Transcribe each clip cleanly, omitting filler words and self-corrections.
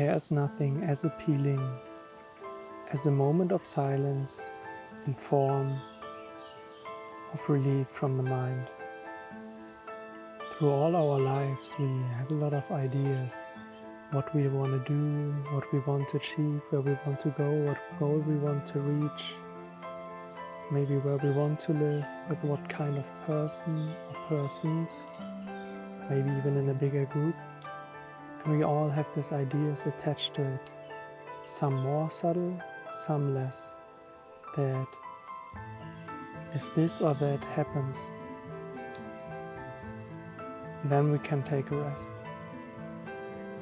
There is nothing as appealing as a moment of silence in form of relief from the mind. Through all our lives, we have a lot of ideas, what we want to do, what we want to achieve, where we want to go, what goal we want to reach, maybe where we want to live, with what kind of person or persons, maybe even in a bigger group. And we all have these ideas attached to it, some more subtle, some less, that if this or that happens, then we can take a rest.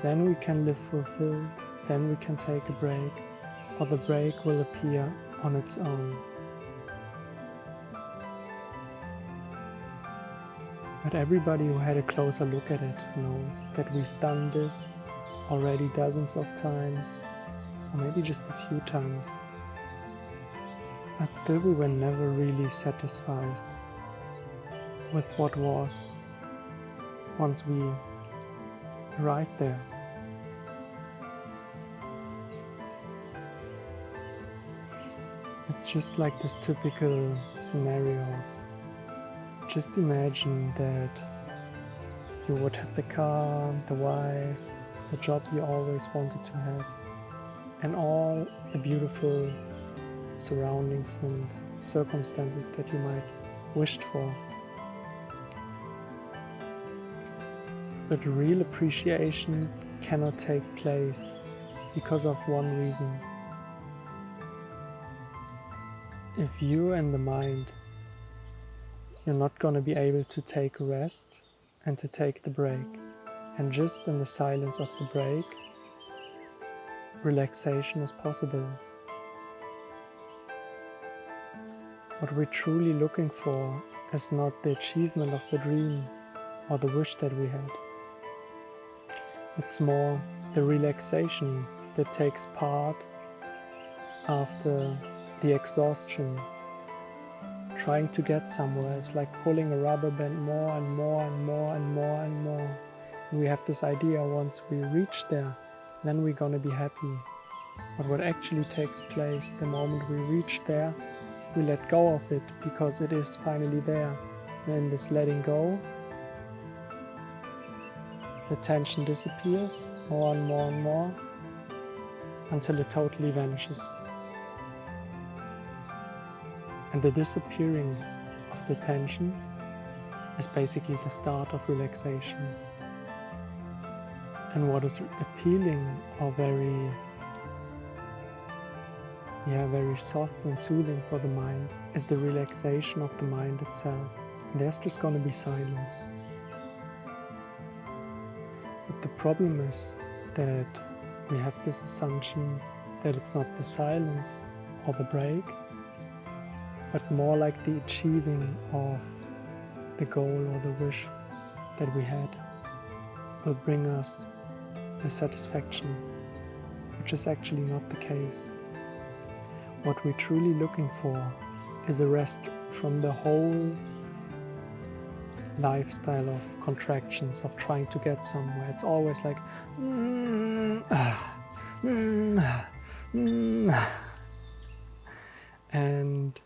Then we can live fulfilled. Then we can take a break, or the break will appear on its own. But everybody who had a closer look at it knows that we've done this already dozens of times, or maybe just a few times. But still we were never really satisfied with what was once we arrived there. It's just like this typical scenario of just imagine that you would have the car, the wife, the job you always wanted to have, and all the beautiful surroundings and circumstances that you might wished for. But real appreciation cannot take place because of one reason. If you're in the mind, you're not going to be able to take a rest and to take the break. And just in the silence of the break, relaxation is possible. What we're truly looking for is not the achievement of the dream or the wish that we had. It's more the relaxation that takes part after the exhaustion. Trying to get somewhere is like pulling a rubber band more and more and more and more and more. And we have this idea, once we reach there, then we're gonna be happy. But what actually takes place the moment we reach there, we let go of it because it is finally there. And in this letting go, the tension disappears more and more and more until it totally vanishes. And the disappearing of the tension is basically the start of relaxation. And what is appealing or very soft and soothing for the mind is the relaxation of the mind itself. And there's just going to be silence. But the problem is that we have this assumption that it's not the silence or the break, but more like the achieving of the goal or the wish that we had will bring us the satisfaction, which is actually not the case. What we're truly looking for is a rest from the whole lifestyle of contractions, of trying to get somewhere. It's always like and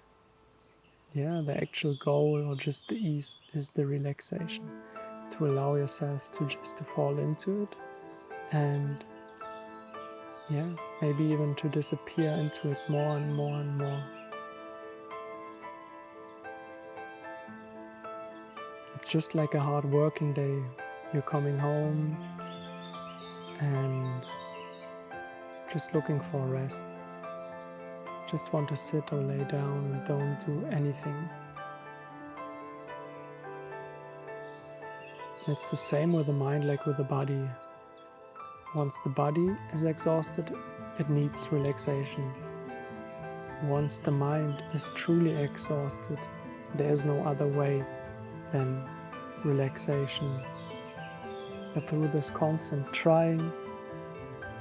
the actual goal or just the ease is the relaxation, to allow yourself to fall into it and maybe even to disappear into it more and more and more. It's just like a hard working day. You're coming home and just looking for a rest. Just want to sit or lay down and don't do anything. It's the same with the mind like with the body. Once the body is exhausted, it needs relaxation. Once the mind is truly exhausted, there is no other way than relaxation. But through this constant trying,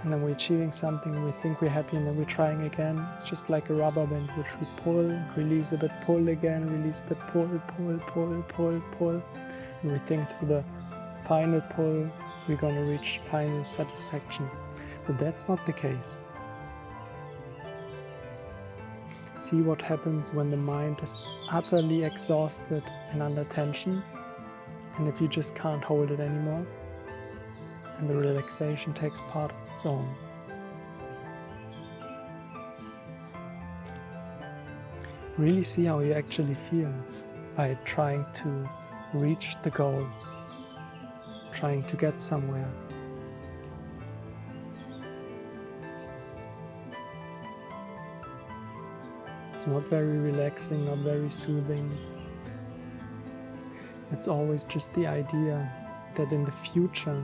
and then we're achieving something, we think we're happy, and then we're trying again. It's just like a rubber band which we pull, release a bit, pull again, release a bit, pull, pull, pull, pull, pull. And we think through the final pull, we're going to reach final satisfaction. But that's not the case. See what happens when the mind is utterly exhausted and under tension, and if you just can't hold it anymore, and the relaxation takes part of its own. Really see how you actually feel by trying to reach the goal, trying to get somewhere. It's not very relaxing, not very soothing. It's always just the idea that in the future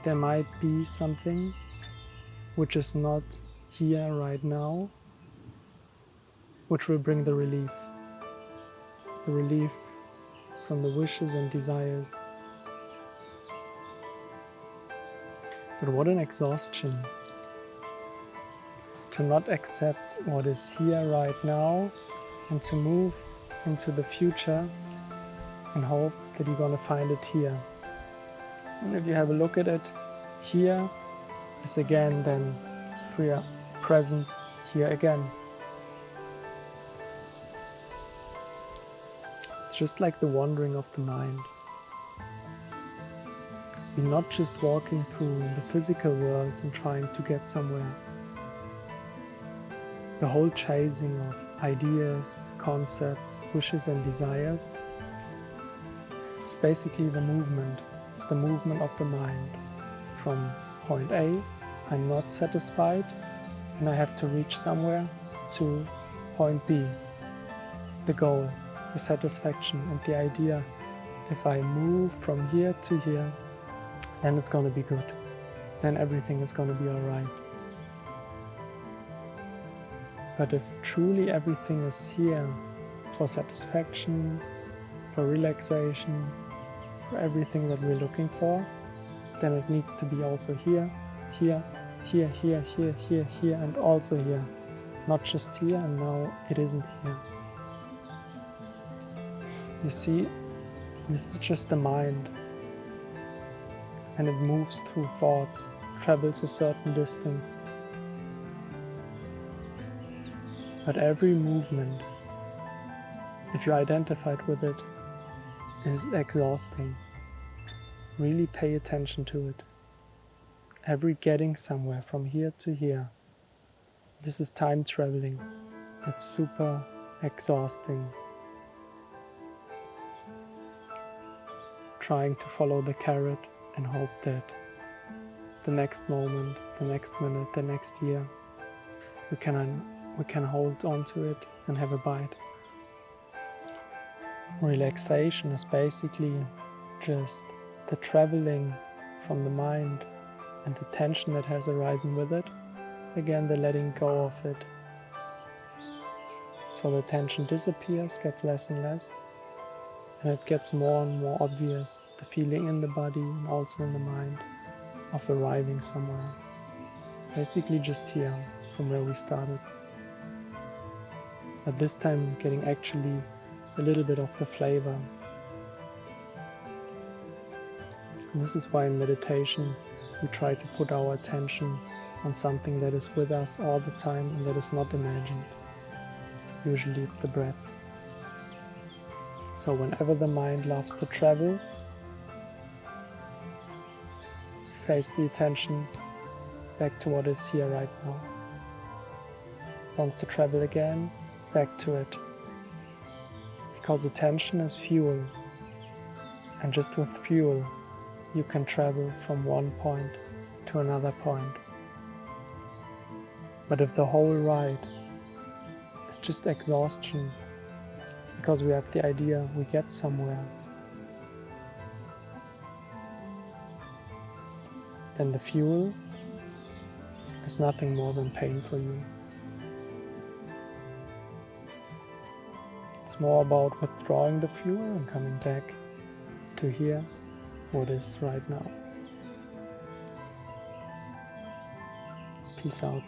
there might be something which is not here right now, which will bring the relief from the wishes and desires. But what an exhaustion to not accept what is here right now and to move into the future and hope that you're going to find it here. And if you have a look at it, here is again then if we are present here again. It's just like the wandering of the mind. We're not just walking through the physical world and trying to get somewhere. The whole chasing of ideas, concepts, wishes and desires is basically the movement. It's the movement of the mind from point A, I'm not satisfied and I have to reach somewhere, to point B, the goal, the satisfaction and the idea. If I move from here to here, then it's going to be good. Then everything is going to be alright. But if truly everything is here for satisfaction, for relaxation, for everything that we're looking for, then it needs to be also here, here, here, here, here, here, here, and also here. Not just here, and now it isn't here. You see, this is just the mind, and it moves through thoughts, travels a certain distance. But every movement, if you're identified with it, is exhausting. Really pay attention to it. Every getting somewhere from here to here, this is time traveling. It's super exhausting. Trying to follow the carrot and hope that the next moment, the next minute, the next year, we can hold on to it and have a bite. Relaxation is basically just the traveling from the mind and the tension that has arisen with it. Again, the letting go of it. So the tension disappears, gets less and less, and it gets more and more obvious, the feeling in the body and also in the mind of arriving somewhere. Basically just here, from where we started. But this time getting actually a little bit of the flavor. And this is why in meditation we try to put our attention on something that is with us all the time and that is not imagined. Usually it's the breath. So whenever the mind loves to travel, face the attention back to what is here right now. Wants to travel again, back to it. Because attention is fuel, and just with fuel you can travel from one point to another point. But if the whole ride is just exhaustion, because we have the idea we get somewhere, then the fuel is nothing more than pain for you. It's more about withdrawing the fuel and coming back to here, what is right now. Peace out.